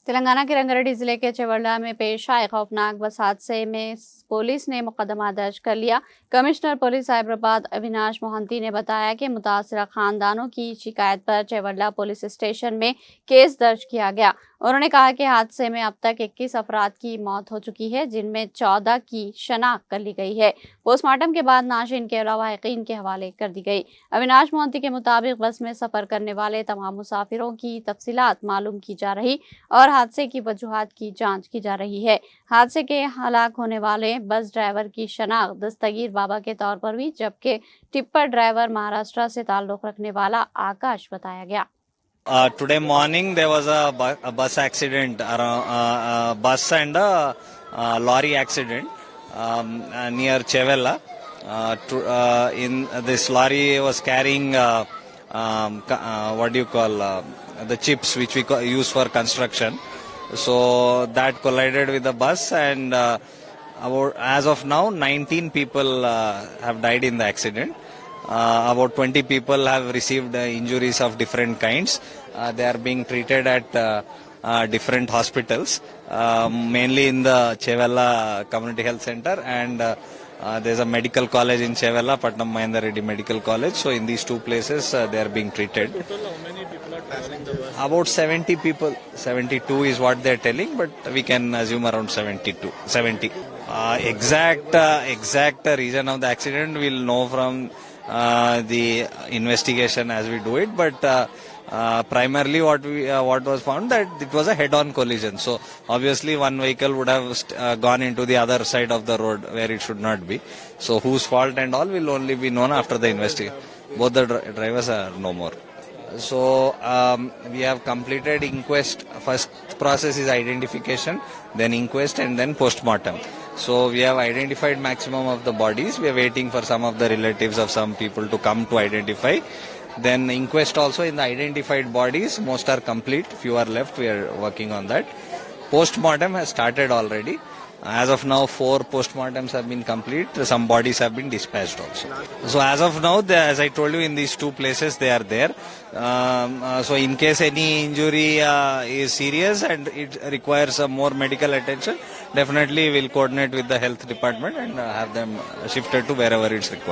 तेलंगाना के रंगारेड्डी जिले के चेवल्ला में पेश आए खौफनाक बस हादसे में पुलिस ने मुकदमा दर्ज कर लिया। कमिश्नर पुलिस साइबराबाद अविनाश मोहंती ने बताया कि मुतासरा खानदानों की शिकायत पर चेवल्ला पुलिस स्टेशन में केस दर्ज किया गया। उन्होंने कहा कि हादसे में अब तक 21 अफराद की मौत हो चुकी है, जिनमें 14 की शनाख्त कर ली गई है। पोस्टमार्टम के बाद नाशिन के अलावा यकीन के हवाले कर दी गई। अविनाश मोहंती के मुताबिक बस में सफर करने वाले तमाम मुसाफिरों की तफसीलात मालूम की जा रही और हादसे की वजूहात की जांच की जा रही है। हादसे के हलाक होने वाले बस ड्राइवर की शनाख्त दस्तगीर बाबा के तौर पर हुई, जबकि टिप्पर ड्राइवर महाराष्ट्र से ताल्लुक रखने वाला आकाश बताया गया। Today morning there was a bus accident, bus and a lorry accident near Chevella. In this lorry was carrying what do you call the chips which we use for construction. So that collided with the bus, and as of now 19 people have died in the accident. About 20 people have received injuries of different kinds. They are being treated at different hospitals, mainly in the Chevella Community Health Center, and there's a medical college in Chevella, Patnam Mahendra Reddy Medical College. So in these two places they are being treated. Total, how many people are traveling the bus? About 70 people. 72 is what they're telling, but we can assume around 70. Exact reason of the accident we'll know from the investigation as we do it, but primarily what was found that it was a head-on collision. So obviously one vehicle would have gone into the other side of the road where it should not be. So whose fault and all will only be known after the investigation. Both the drivers are no more. So we have completed inquest. First process is identification, then inquest, and then post-mortem. So we have identified maximum of the bodies. We are waiting for some of the relatives of some people to come to identify. Then inquest also in the identified bodies. Most are complete. Few are left. We are working on that. Post-mortem has started already. As of now, 4 post-mortems have been complete. Some bodies have been dispatched also. So as of now, as I told you, in these 2 places they are there. So in case any injury is serious and it requires more medical attention, definitely we'll coordinate with the health department and have them shifted to wherever it's required.